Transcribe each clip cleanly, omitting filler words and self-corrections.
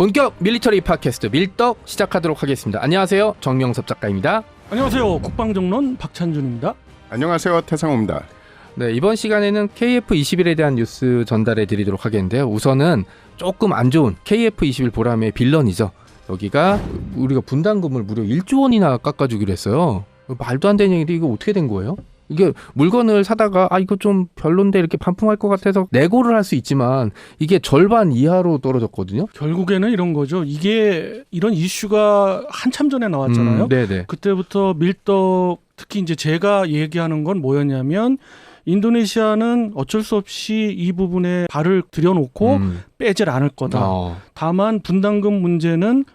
본격 밀리터리 팟캐스트 밀떡 시작하도록 하겠습니다. 안녕하세요, 정명섭 작가입니다. 안녕하세요, 국방정론 박찬준입니다. 안녕하세요, 태상호입니다. 네, 이번 시간에는 KF-21에 대한 뉴스 전달해 드리도록 하겠는데요. 우선은 조금 안 좋은 KF-21 보람의 빌런이죠. 여기가 우리가 분담금을 무려 1조 원이나 깎아주기로 했어요. 말도 안 되는 얘기인데 이거 어떻게 된 거예요? 이게 물건을 사다가 이거 좀 별론데 이렇게 반품할 것 같아서 내고를 할 수 있지만 이게 절반 이하로 떨어졌거든요. 결국에는 이런 거죠. 이게 이런 이슈가 한참 전에 나왔잖아요. 네네. 그때부터 밀떡, 특히 이제 제가 얘기하는 건 뭐였냐면 인도네시아는 어쩔 수 없이 이 부분에 발을 들여놓고 빼질 않을 거다. 다만 분담금 문제는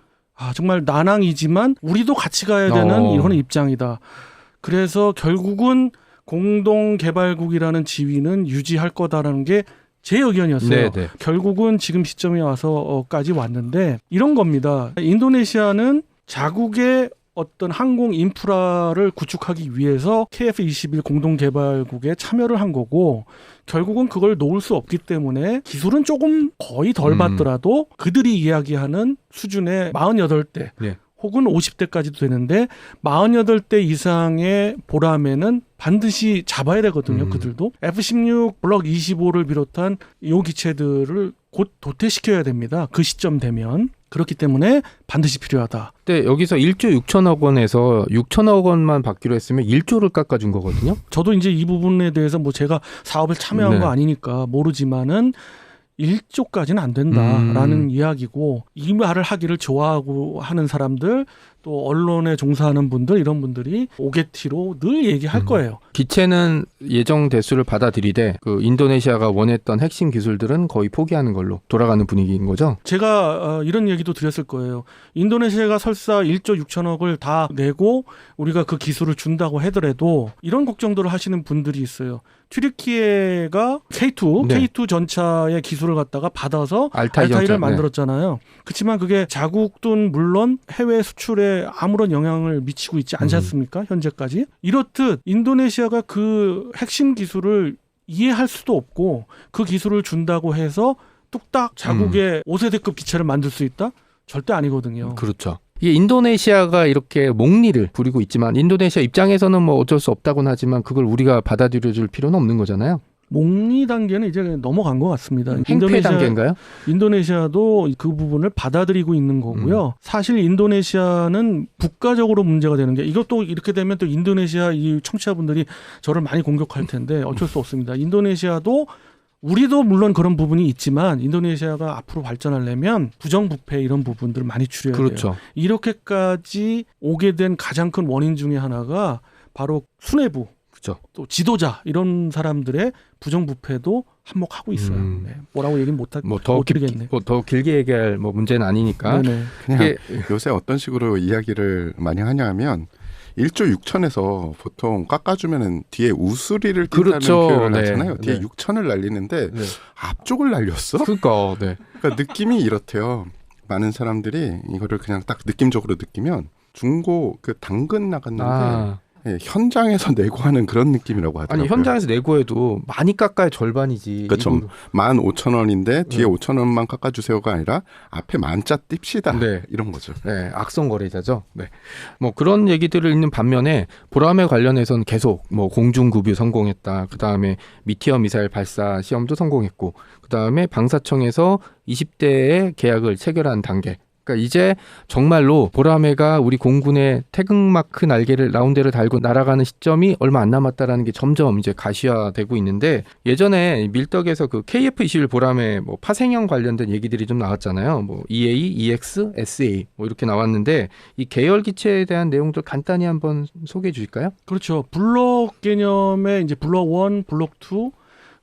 정말 난항이지만 우리도 같이 가야 되는 이런 입장이다. 그래서 결국은 공동개발국이라는 지위는 유지할 거다라는 게 제 의견이었어요. 네네. 결국은 지금 시점에 와서까지 왔는데 이런 겁니다. 인도네시아는 자국의 어떤 항공 인프라를 구축하기 위해서 KF-21 공동개발국에 참여를 한 거고 결국은 그걸 놓을 수 없기 때문에 기술은 조금 거의 덜 받더라도 그들이 이야기하는 수준의 48대 네. 혹은 50대까지도 되는데 48대 이상의 보람에는 반드시 잡아야 되거든요. 그들도. F-16 블록 25를 비롯한 이 기체들을 곧 도태시켜야 됩니다. 그 시점 되면. 그렇기 때문에 반드시 필요하다. 네, 여기서 1조 6천억 원에서 6천억 원만 받기로 했으면 1조를 깎아준 거거든요. 저도 이제 이 부분에 대해서 제가 사업에 참여한 거 아니니까 모르지만은 1조까지는 안 된다라는 이야기고 이 말을 하기를 좋아하고 하는 사람들 또 언론에 종사하는 분들 이런 분들이 오게티로 늘 얘기할 거예요. 기체는 예정 대수를 받아들이되 그 인도네시아가 원했던 핵심 기술들은 거의 포기하는 걸로 돌아가는 분위기인 거죠. 제가 이런 얘기도 드렸을 거예요. 인도네시아가 설사 1조 6천억을 다 내고 우리가 그 기술을 준다고 하더라도 이런 걱정들을 하시는 분들이 있어요. 튀르키예가 K2 전차의 기술을 갖다가 받아서 알타이를 만들었잖아요. 그렇지만 그게 자국돈 물론 해외 수출에 아무런 영향을 미치고 있지 않지 않습니까? 현재까지. 이렇듯 인도네시아가 그 핵심 기술을 이해할 수도 없고 그 기술을 준다고 해서 뚝딱 자국의 5세대급 기체를 만들 수 있다? 절대 아니거든요. 그렇죠. 이게 인도네시아가 이렇게 목리를 부리고 있지만 인도네시아 입장에서는 뭐 어쩔 수 없다고는 하지만 그걸 우리가 받아들여줄 필요는 없는 거잖아요. 목리 단계는 이제 넘어간 것 같습니다. 행패 단계인가요? 인도네시아도 그 부분을 받아들이고 있는 거고요. 사실 인도네시아는 국가적으로 문제가 되는 게 이것도 이렇게 되면 또 인도네시아 이 청취자분들이 저를 많이 공격할 텐데 어쩔 수 없습니다. 인도네시아도 우리도 물론 그런 부분이 있지만 인도네시아가 앞으로 발전하려면 부정부패 이런 부분들을 많이 줄여야 그렇죠. 돼요. 이렇게까지 오게 된 가장 큰 원인 중에 하나가 바로 수뇌부, 그렇죠. 또 지도자 이런 사람들의 부정부패도 한몫하고 있어요. 네. 뭐라고 얘기는 못 드리겠네요. 더 길게 얘기할 문제는 아니니까. 네네. 그냥 요새 어떤 식으로 이야기를 많이 하냐면 1조 6천에서 보통 깎아주면은 뒤에 우수리를 띈다는 그렇죠. 표현을 하잖아요. 뒤에 6천을 날리는데 앞쪽을 날렸어? 그러니까 느낌이 이렇대요. 많은 사람들이 이거를 그냥 딱 느낌적으로 느끼면 중고 그 당근 나갔는데 현장에서 내고하는 그런 느낌이라고 하더라고요. 아니 현장에서 내고해도 많이 깎아야 절반이지. 그렇죠. 15,000원인데 뒤에 5,000원만 깎아주세요가 아니라 앞에 만자 띱시다. 이런 거죠. 네, 악성 거래자죠. 네, 뭐 그런 얘기들을 있는 반면에 보람에 관련해서는 계속 공중급유 성공했다. 그 다음에 미티어 미사일 발사 시험도 성공했고, 그 다음에 방사청에서 20대의 계약을 체결한 단계. 그러니까 이제 정말로 보라매가 우리 공군의 태극마크 날개를 라운드를 달고 날아가는 시점이 얼마 안 남았다라는 게 점점 이제 가시화되고 있는데, 예전에 밀떡에서 그 KF-21 보라매 파생형 관련된 얘기들이 좀 나왔잖아요. EA, EX, SA 이렇게 나왔는데 이 계열 기체에 대한 내용들 간단히 한번 소개해 주실까요? 그렇죠. 블록 개념의 이제 블록 1, 블록 2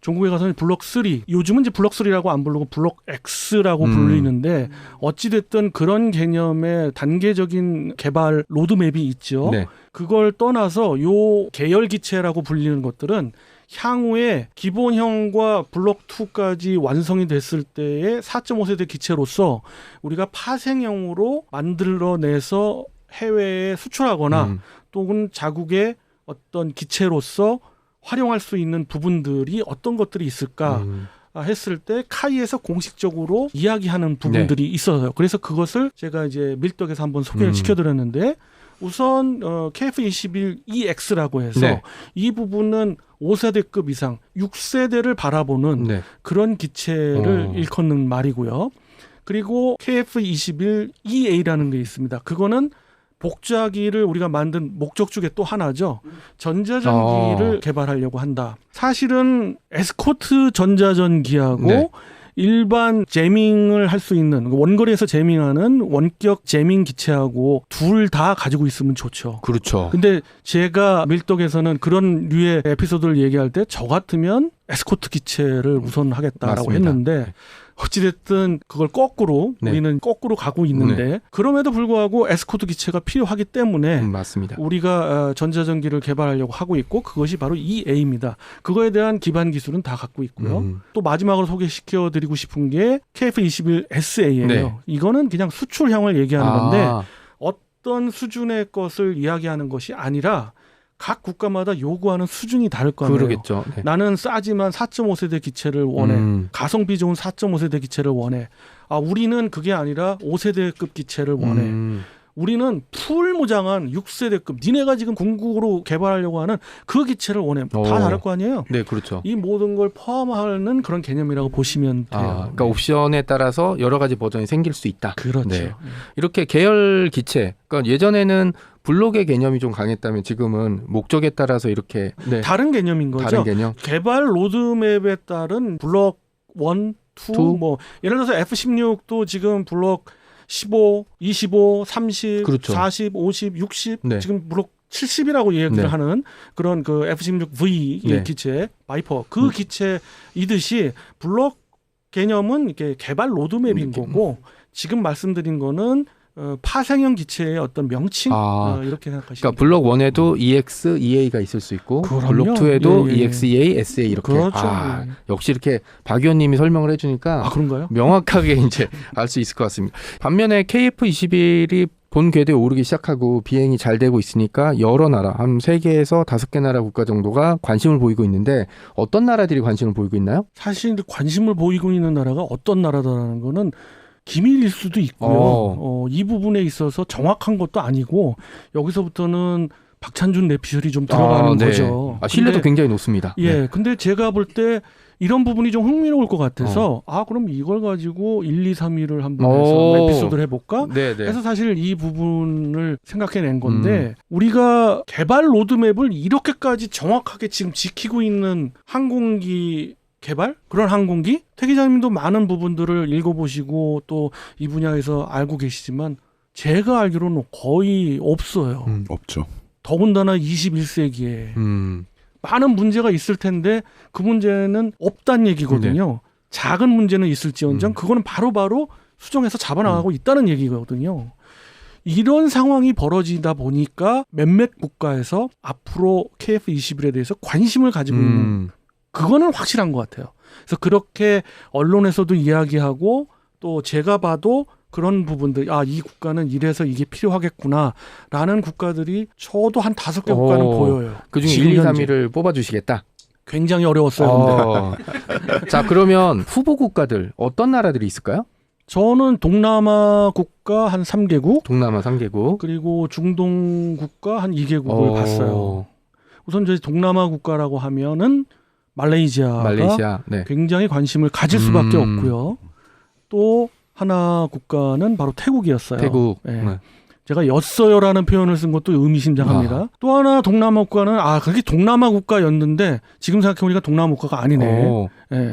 중국에 가서는 블록 3, 요즘은 이제 블록 3라고 안 부르고 블록 X라고 불리는데 어찌됐든 그런 개념의 단계적인 개발 로드맵이 있죠. 네. 그걸 떠나서 요 계열 기체라고 불리는 것들은 향후에 기본형과 블록 2까지 완성이 됐을 때의 4.5세대 기체로서 우리가 파생형으로 만들어내서 해외에 수출하거나 또는 자국의 어떤 기체로서 활용할 수 있는 부분들이 어떤 것들이 있을까? 했을 때 카이에서 공식적으로 이야기하는 부분들이 있어요. 그래서 그것을 제가 이제 밀떡에서 한번 소개를 시켜드렸는데 우선 KF-21EX라고 해서 네. 이 부분은 5세대급 이상 6세대를 바라보는 네. 그런 기체를 일컫는 말이고요. 그리고 KF-21EA라는 게 있습니다. 그거는 복잡기를 우리가 만든 목적 중에 또 하나죠. 전자전기를 개발하려고 한다. 사실은 에스코트 전자전기하고 네. 일반 제밍을 할 수 있는 원거리에서 제밍하는 원격 제밍 기체하고 둘 다 가지고 있으면 좋죠. 그렇죠. 근데 제가 밀떡에서는 그런 류의 에피소드를 얘기할 때 저 같으면 에스코트 기체를 우선 하겠다라고 맞습니다. 했는데 어찌됐든 그걸 거꾸로 네. 우리는 거꾸로 가고 있는데 그럼에도 불구하고 에스코트 기체가 필요하기 때문에 맞습니다. 우리가 전자전기를 개발하려고 하고 있고 그것이 바로 EA입니다. 그거에 대한 기반 기술은 다 갖고 있고요. 또 마지막으로 소개시켜드리고 싶은 게 KF-21SA예요. 네. 이거는 그냥 수출형을 얘기하는 건데 어떤 수준의 것을 이야기하는 것이 아니라 각 국가마다 요구하는 수준이 다를 거 아니에요. 그러겠죠. 네. 나는 싸지만 4.5세대 기체를 원해. 가성비 좋은 4.5세대 기체를 원해. 우리는 그게 아니라 5세대급 기체를 원해. 우리는 풀무장한 6세대급 니네가 지금 궁극으로 개발하려고 하는 그 기체를 원해. 다 다를 거 아니에요. 네, 그렇죠. 이 모든 걸 포함하는 그런 개념이라고 보시면 돼요. 그러니까 옵션에 따라서 여러 가지 버전이 생길 수 있다. 그렇죠. 네. 이렇게 계열 기체, 그러니까 예전에는 블록의 개념이 좀 강했다면 지금은 목적에 따라서 이렇게 다른 개념인 거죠. 다른 개념. 개발 로드맵에 따른 블록 1, 2, 뭐 예를 들어서 F-16도 지금 블록 15, 25, 30, 그렇죠. 40, 50, 60 네. 지금 블록 70이라고 얘기를 네. 하는 그런 그 F-16V 네. 기체 바이퍼 그 기체이듯이 블록 개념은 이렇게 개발 로드맵인 거고 지금 말씀드린 거는 파생형 기체의 어떤 명칭 이렇게 생각하시면 그러니까 블록 1에도 EX, EA가 있을 수 있고 그럼요. 블록 2에도 예, 예. EX, EA, SA 이렇게. 그렇죠. 역시 이렇게 박 의원님이 설명을 해주니까 그런가요? 명확하게 이제 알 수 있을 것 같습니다. 반면에 KF-21이 본 궤도에 오르기 시작하고 비행이 잘 되고 있으니까 여러 나라, 한 3개에서 5개 나라 국가 정도가 관심을 보이고 있는데 어떤 나라들이 관심을 보이고 있나요? 사실 관심을 보이고 있는 나라가 어떤 나라다라는 거는 기밀일 수도 있고요. 이 부분에 있어서 정확한 것도 아니고 여기서부터는 박찬준 내피셜이 좀 들어가는 거죠. 신뢰도 굉장히 높습니다. 예, 근데 제가 볼 때 이런 부분이 좀 흥미로울 것 같아서 그럼 이걸 가지고 1, 2, 3위를 한번 해서 에피소드를 해볼까? 그래서 사실 이 부분을 생각해낸 건데 우리가 개발 로드맵을 이렇게까지 정확하게 지금 지키고 있는 항공기 개발? 그런 항공기? 태 기자님도 많은 부분들을 읽어보시고 또 이 분야에서 알고 계시지만 제가 알기로는 거의 없어요. 없죠. 더군다나 21세기에 많은 문제가 있을 텐데 그 문제는 없다는 얘기거든요. 작은 문제는 있을지언정 그거는 바로바로 수정해서 잡아나가고 있다는 얘기거든요. 이런 상황이 벌어지다 보니까 몇몇 국가에서 앞으로 KF-21에 대해서 관심을 가지고 있는 그거는 확실한 것 같아요. 그래서 그렇게 언론에서도 이야기하고 또 제가 봐도 그런 부분들, 이 국가는 이래서 이게 필요하겠구나라는 국가들이 저도 한 5개 국가는 보여요. 그중에 1, 2, 3위를 뽑아주시겠다? 굉장히 어려웠어요. 자, 그러면 후보 국가들 어떤 나라들이 있을까요? 저는 동남아 국가 한 3개국, 동남아 3개국, 그리고 중동 국가 한 2개국을 봤어요. 우선 저희 동남아 국가라고 하면은 말레이시아가 굉장히 관심을 가질 수밖에 없고요. 또 하나 국가는 바로 태국이었어요. 태국. 제가 였어요라는 표현을 쓴 것도 의미심장합니다. 또 하나 동남아 국가는 그게 동남아 국가였는데 지금 생각해보니까 동남아 국가가 아니네.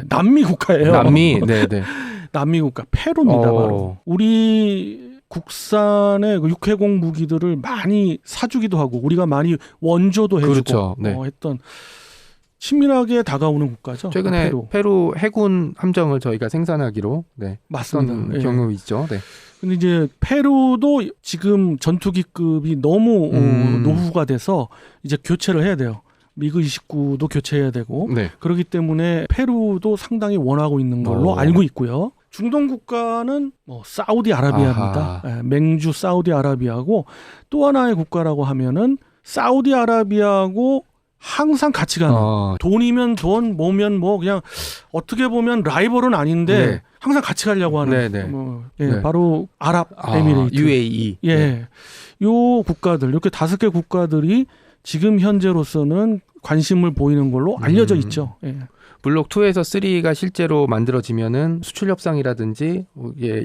남미 국가예요. 남미. 네네. 남미 국가 페루입니다. 바로. 우리 국산의 육해공 무기들을 많이 사주기도 하고 우리가 많이 원조도 해주고 그렇죠. 했던 친밀하게 다가오는 국가죠. 최근에 페루 해군 함정을 저희가 생산하기로 맞습니다. 경우 있죠. 근데 이제 페루도 지금 전투기급이 너무 노후가 돼서 이제 교체를 해야 돼요. 미그 29도 교체해야 되고 그렇기 때문에 페루도 상당히 원하고 있는 걸로 알고 있고요. 중동 국가는 사우디아라비아입니다. 맹주 사우디아라비아고 또 하나의 국가라고 하면은 사우디아라비아하고 항상 같이 가는 돈이면 돈, 뭐면 뭐 그냥 어떻게 보면 라이벌은 아닌데 네. 항상 같이 가려고 하는 네. 네. 바로 아랍에미레이트, UAE. 예, 네. 요 국가들 이렇게 5개 국가들이 지금 현재로서는 관심을 보이는 걸로 알려져 있죠. 예. 블록 2에서 3가 실제로 만들어지면은 수출 협상이라든지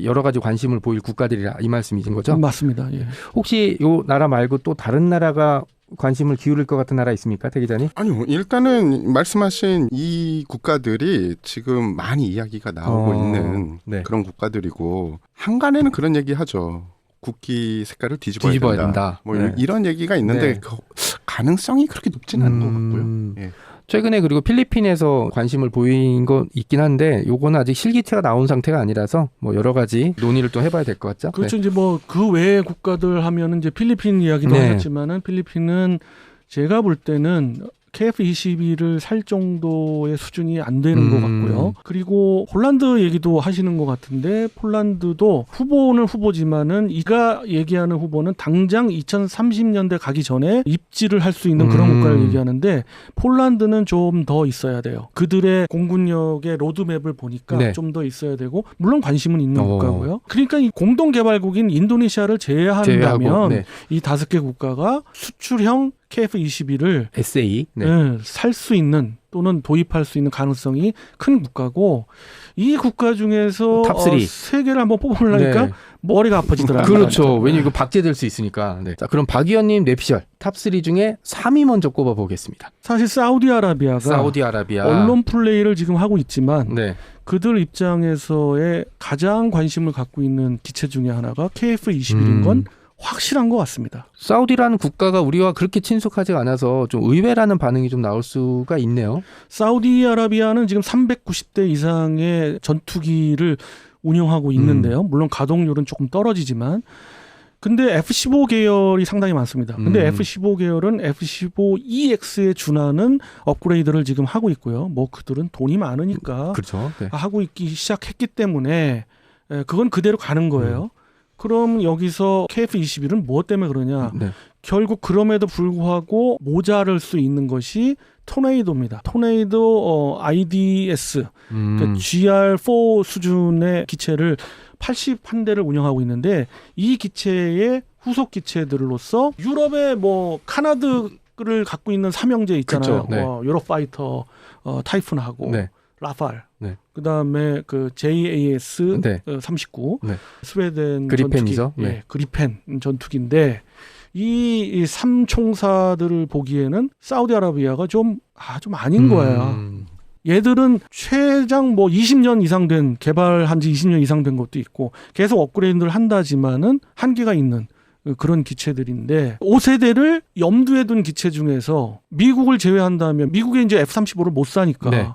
여러 가지 관심을 보일 국가들이라 이 말씀이신 거죠? 맞습니다. 예. 혹시 요 나라 말고 또 다른 나라가 관심을 기울일 것 같은 나라 있습니까, 태 기자님? 아니요. 일단은 말씀하신 이 국가들이 지금 많이 이야기가 나오고 있는 네. 그런 국가들이고 한간에는 그런 얘기하죠. 국기 색깔을 뒤집어야 된다. 뭐 네. 이런 얘기가 있는데 네. 그 가능성이 그렇게 높지는 않은 것 같고요. 예. 최근에 그리고 필리핀에서 관심을 보인 건 있긴 한데 요거는 아직 실기체가 나온 상태가 아니라서 뭐 여러 가지 논의를 또 해봐야 될 것 같죠. 그렇죠. 이제 뭐 그 외의 국가들 하면은 이제 필리핀 이야기도 네. 하셨지만은 필리핀은 제가 볼 때는 KF-22를 살 정도의 수준이 안 되는 것 같고요. 그리고 폴란드 얘기도 하시는 것 같은데 폴란드도 후보는 후보지만은 이가 얘기하는 후보는 당장 2030년대 가기 전에 입지를 할 수 있는 그런 국가를 얘기하는데 폴란드는 좀 더 있어야 돼요. 그들의 공군력의 로드맵을 보니까 네. 좀 더 있어야 되고 물론 관심은 있는 국가고요. 그러니까 이 공동개발국인 인도네시아를 제외한다면 네. 이 5개 국가가 수출형 KF-22를 SA. 네. 살 수 있는 또는 도입할 수 있는 가능성이 큰 국가고 이 국가 중에서 탑 3. 3개를 한번 뽑으려니까 네. 머리가 아파지더라고요. 그렇죠. 왜냐면 이거 박제될 수 있으니까. 네. 자, 그럼 박 의원님 뇌피셜 탑 3 중에 3위 먼저 꼽아보겠습니다. 사실 사우디아라비아가 사우디아라비아. 언론 플레이를 지금 하고 있지만 네. 그들 입장에서의 가장 관심을 갖고 있는 기체 중에 하나가 KF-21인 건 확실한 것 같습니다. 사우디라는 국가가 우리와 그렇게 친숙하지 않아서 좀 의외라는 반응이 좀 나올 수가 있네요. 사우디아라비아는 지금 390대 이상의 전투기를 운영하고 있는데요. 물론 가동률은 조금 떨어지지만 근데 F-15 계열이 상당히 많습니다. 근데 F-15 계열은 F-15EX에 준하는 업그레이드를 지금 하고 있고요. 뭐 그들은 돈이 많으니까 그렇죠. 네. 하고 있기 시작했기 때문에 그건 그대로 가는 거예요. 그럼 여기서 KF-21은 무엇 때문에 그러냐? 네. 결국 그럼에도 불구하고 모자랄 수 있는 것이 토네이도입니다. 토네이도 IDS, 그러니까 GR4 수준의 기체를 81대를 운영하고 있는데 이 기체의 후속 기체들로서 유럽의 뭐 카나드를 갖고 있는 삼형제 있잖아요. 그쵸, 네. 유로파이터, 타이푼하고 네. 라팔. 네. 그다음에 그 JAS 네. 39 네. 스웨덴 그리펜이죠. 전투기, 네. 그리펜 전투기인데 이 3총사들을 보기에는 사우디아라비아가 좀 아닌 거야. 얘들은 최장 뭐 20년 이상 된 개발한 지 20년 이상 된 것도 있고 계속 업그레이드를 한다지만은 한계가 있는 그런 기체들인데 5세대를 염두에 둔 기체 중에서 미국을 제외한다면 미국에 이제 F-35를 못 사니까 네.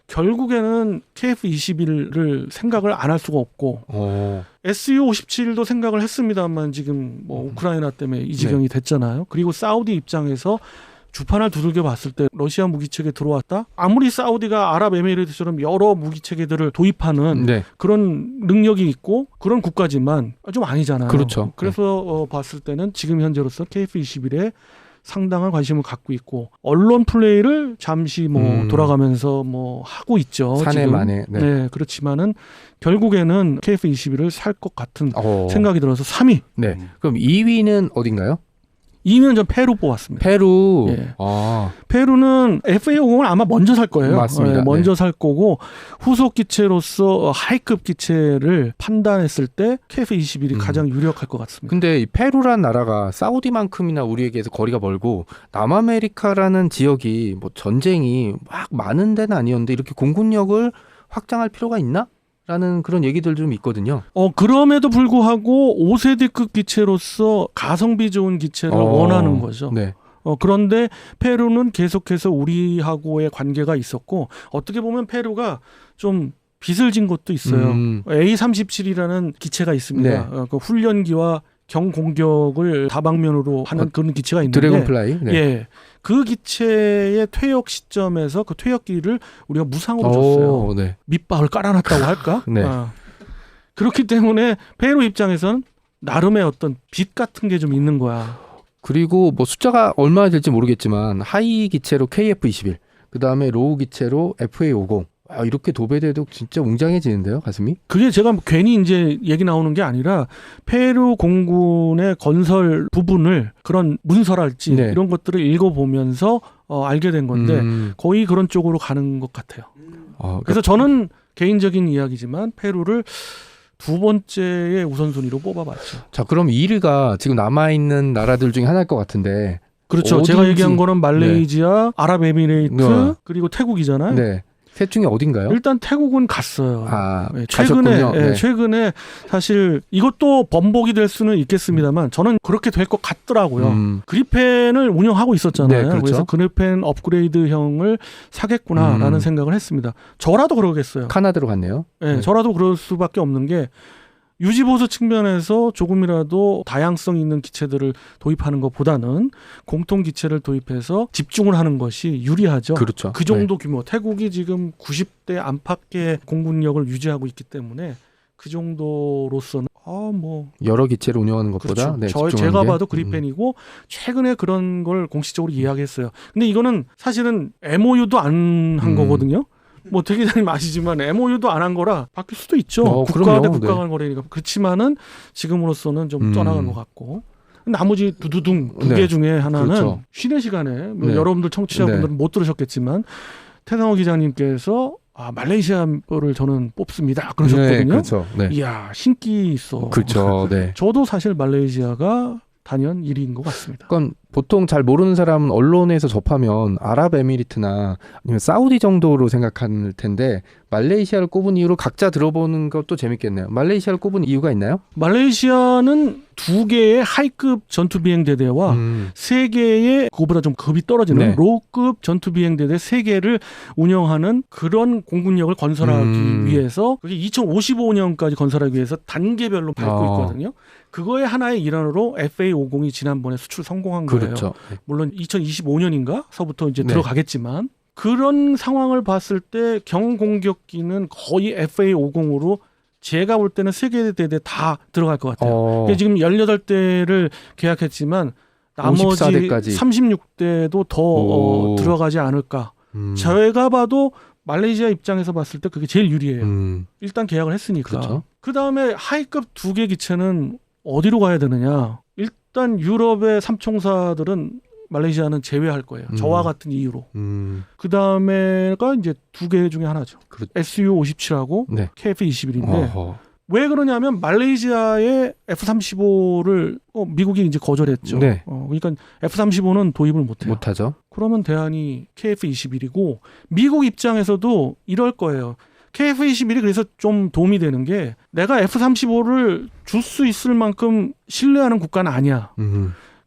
결국에는 KF-21을 생각을 안 할 수가 없고 SU-57도 생각을 했습니다만 지금 뭐 우크라이나 때문에 이 지경이 됐잖아요. 그리고 사우디 입장에서 주판을 두들겨 봤을 때 러시아 무기체계 들어왔다? 아무리 사우디가 아랍에미레이트처럼 여러 무기체계들을 도입하는 네. 그런 능력이 있고 그런 국가지만 좀 아니잖아요. 그렇죠. 그래서 봤을 때는 지금 현재로서 KF-21에 상당한 관심을 갖고 있고 언론 플레이를 잠시 뭐 돌아가면서 뭐 하고 있죠. 사내만에. 지금. 네, 그렇지만은 결국에는 KF-21을 살 것 같은 생각이 들어서 3위. 네. 그럼 2위는 어딘가요? 2위는 전 페루 뽑았습니다. 페루. 예. 아. 페루는 FA50을 아마 먼저 살 거예요. 맞습니다. 먼저 살 거고 후속 기체로서 하이급 기체를 판단했을 때 KF-21이 가장 유력할 것 같습니다. 근데 이 페루란 나라가 사우디만큼이나 우리에게서 거리가 멀고 남아메리카라는 지역이 뭐 전쟁이 막 많은 데는 아니었는데 이렇게 공군력을 확장할 필요가 있나? 라는 그런 얘기들 좀 있거든요. 그럼에도 불구하고 5세대급 기체로서 가성비 좋은 기체를 원하는 거죠. 네. 그런데 페루는 계속해서 우리하고의 관계가 있었고 어떻게 보면 페루가 좀 빚을 진 것도 있어요. A-37이라는 기체가 있습니다. 네. 그 훈련기와 경공격을 다방면으로 하는 그런 기체가 있는데 드래곤플라이. 네. 예, 그 기체의 퇴역 시점에서 그 퇴역기를 우리가 무상으로 줬어요. 네. 밑밥을 깔아놨다고 할까? 네. 그렇기 때문에 페루 입장에서는 나름의 어떤 빚 같은 게 좀 있는 거야. 그리고 뭐 숫자가 얼마나 될지 모르겠지만 하이 기체로 KF21, 그 다음에 로우 기체로 FA50. 이렇게 도배돼도 진짜 웅장해지는데요, 가슴이? 그게 제가 괜히 이제 얘기 나오는 게 아니라 페루 공군의 건설 부분을 그런 문서랄지 네. 이런 것들을 읽어보면서 알게 된 건데 거의 그런 쪽으로 가는 것 같아요. 그래서 저는 개인적인 이야기지만 페루를 두 번째의 우선순위로 뽑아봤죠. 자, 그럼 1위가 지금 남아있는 나라들 중에 하나일 것 같은데. 그렇죠. 어딘지... 제가 얘기한 거는 말레이시아, 아랍에미레이트, 그리고 태국이잖아요. 네. 셋 중에 어딘가요? 일단 태국은 갔어요. 가셨군요. 네. 최근에 사실 이것도 번복이 될 수는 있겠습니다만 저는 그렇게 될 것 같더라고요. 그리펜을 운영하고 있었잖아요. 네, 그렇죠. 그래서 그리펜 업그레이드형을 사겠구나라는 생각을 했습니다. 저라도 그러겠어요. 카나다로 갔네요. 네, 저라도 그럴 수밖에 없는 게 유지보수 측면에서 조금이라도 다양성 있는 기체들을 도입하는 것보다는 공통 기체를 도입해서 집중을 하는 것이 유리하죠. 그렇죠. 그 정도 규모. 태국이 지금 90대 안팎의 공군력을 유지하고 있기 때문에 그 정도로서는 여러 기체를 운영하는 것보다 그렇죠. 제가 봐도 그리펜이고 최근에 그런 걸 공식적으로 이야기했어요. 근데 이거는 사실은 MOU도 안 한 거거든요. 뭐 대기자님 아시지만 MOU도 안 한 거라 바뀔 수도 있죠. 국가 대 국가 간 거래니까. 그렇지만은 지금으로서는 좀 떠나간 것 같고. 나머지 두두둥 두 개 중에 하나는 그렇죠. 쉬는 시간에 여러분들 청취자분들은 못 들으셨겠지만 태상호 기자님께서 말레이시아 거를 저는 뽑습니다. 그러셨거든요. 네, 그렇죠. 네. 이야 신기 있어. 그렇죠. 네. 저도 사실 말레이시아가 단연 1위인 것 같습니다. 그러니까 보통 잘 모르는 사람은 언론에서 접하면 아랍에미리트나 아니면 사우디 정도로 생각할 텐데 말레이시아를 꼽은 이유로 각자 들어보는 것도 재밌겠네요. 말레이시아를 꼽은 이유가 있나요? 말레이시아는 2개의 하이급 전투비행대대와 3개의 그거보다 좀 급이 떨어지는 로우급 전투비행대대 3개를 운영하는 그런 공군력을 건설하기 위해서 그게 2055년까지 건설하기 위해서 단계별로 밟고 있거든요. 그거의 하나의 일환으로 FA50이 지난번에 수출 성공한 거예요. 그렇죠. 물론 2025년인가서부터 이제 들어가겠지만 그런 상황을 봤을 때 경공격기는 거의 FA50으로 제가 볼 때는 3개 대대 다 들어갈 것 같아요. 지금 18대를 계약했지만 나머지 54대까지. 36대도 더 들어가지 않을까. 제가 봐도 말레이시아 입장에서 봤을 때 그게 제일 유리해요. 일단 계약을 했으니까. 그렇죠. 그다음에 하이급 2개 기체는 어디로 가야 되느냐. 일단 유럽의 삼총사들은 말레이시아는 제외할 거예요. 저와 같은 이유로. 그다음에가 이제 2개 중에 하나죠. SU-57하고 KF-21인데 왜 그러냐면 말레이시아의 F-35를 미국이 이제 거절했죠. 그러니까 F-35는 도입을 못하죠. 그러면 대안이 KF-21이고 미국 입장에서도 이럴 거예요. KF-21이 그래서 좀 도움이 되는 게 내가 F-35를 줄 수 있을 만큼 신뢰하는 국가는 아니야.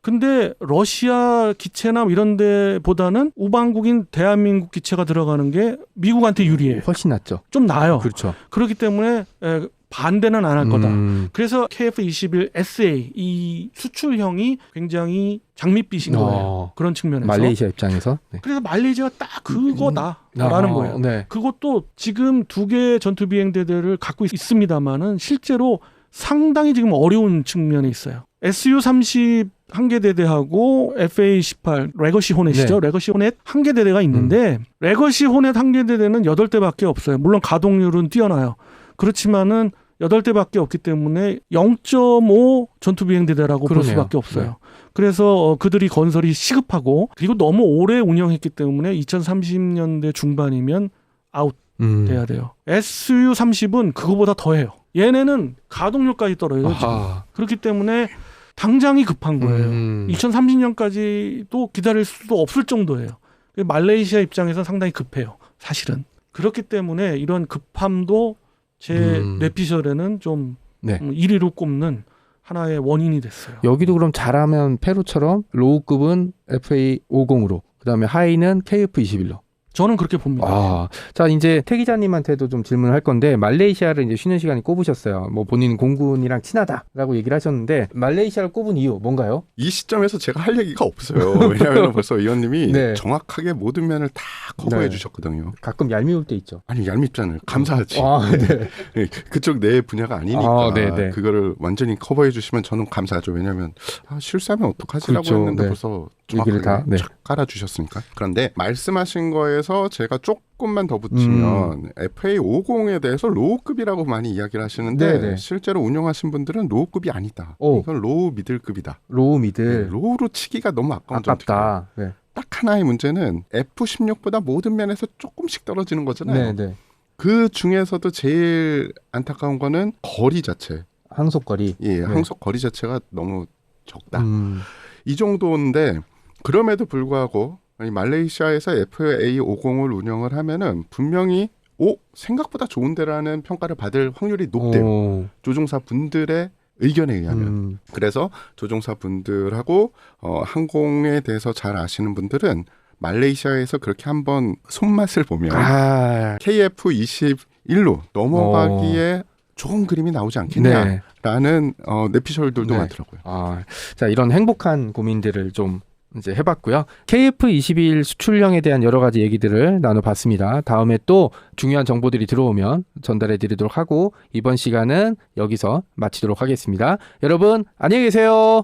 근데 러시아 기체나 이런 데보다는 우방국인 대한민국 기체가 들어가는 게 미국한테 유리해요. 훨씬 낫죠. 좀 나아요. 그렇죠. 그렇기 때문에 반대는 안 할 거다. 그래서 KF-21 SA 이 수출형이 굉장히 장밋빛인 거예요. 그런 측면에서. 말레이시아 입장에서. 그래서 말레이시아가 딱 그거다라는 거예요. 그것도 지금 2개 전투비행대대를 갖고 있습니다만은 실제로 상당히 지금 어려운 측면에 있어요. SU-30 1개 대대하고 FA-18 레거시 호넷이죠. 레거시 호넷 1개 대대가 있는데 레거시 호넷 1개 대대는 8대밖에 없어요. 물론 가동률은 뛰어나요. 그렇지만은 8대밖에 없기 때문에 0.5 전투비행대대라고 볼 수밖에 없어요. 그래서 그들이 건설이 시급하고 그리고 너무 오래 운영했기 때문에 2030년대 중반이면 아웃 돼야 돼요. SU-30은 그거보다 더해요. 얘네는 가동률까지 떨어져요. 그렇기 때문에 당장이 급한 거예요. 2030년까지도 기다릴 수도 없을 정도예요. 말레이시아 입장에서 상당히 급해요. 사실은. 그렇기 때문에 이런 급함도 제 뇌피셜에는 좀 1위로 꼽는 하나의 원인이 됐어요. 여기도 그럼 잘하면 페루처럼 로우급은 FA50으로 그다음에 하이는 KF-21로. 저는 그렇게 봅니다. 자, 이제 태 기자님한테도 좀 질문할 건데 말레이시아를 이제 쉬는 시간에 꼽으셨어요. 뭐 본인 공군이랑 친하다라고 얘기를 하셨는데 말레이시아를 꼽은 이유 뭔가요? 이 시점에서 제가 할 얘기가 없어요. 왜냐하면 벌써 의원님이 네. 정확하게 모든 면을 다 커버해 네. 주셨거든요. 가끔 얄미울 때 있죠. 아니 얄밉잖아요. 감사하지. 네. 네, 그쪽 내 분야가 아니니까 네. 그거를 완전히 커버해 주시면 저는 감사하죠. 왜냐하면 실수하면 어떡하지라고 그렇죠. 했는데 네. 벌써 얘기를 정확하게 다, 착 깔아주셨으니까. 그런데 말씀하신 거에서 제가 조금만 더 붙이면 FA50에 대해서 로우급이라고 많이 이야기를 하시는데 네네. 실제로 운영하신 분들은 로우급이 아니다. 이건 로우 미들급이다. 로우 미들. 네, 로우로 치기가 너무 아까운 점 아깝다. 네. 딱 하나의 문제는 F16보다 모든 면에서 조금씩 떨어지는 거잖아요. 네. 그 중에서도 제일 안타까운 거는 거리 자체. 항속거리. 예, 네. 항속 거리 자체가 너무 적다. 이 정도인데 그럼에도 불구하고 아니, 말레이시아에서 FA50을 운영을 하면은 분명히 생각보다 좋은데라는 평가를 받을 확률이 높대요. 조종사 분들의 의견에 의하면. 그래서 조종사 분들하고 항공에 대해서 잘 아시는 분들은 말레이시아에서 그렇게 한번 손맛을 보면 KF21로 넘어가기에 좋은 그림이 나오지 않겠냐라는 내피셜들도 많더라고요. 자, 이런 행복한 고민들을 좀 이제 해봤고요. KF21 수출령에 대한 여러 가지 얘기들을 나눠봤습니다. 다음에 또 중요한 정보들이 들어오면 전달해드리도록 하고 이번 시간은 여기서 마치도록 하겠습니다. 여러분 안녕히 계세요.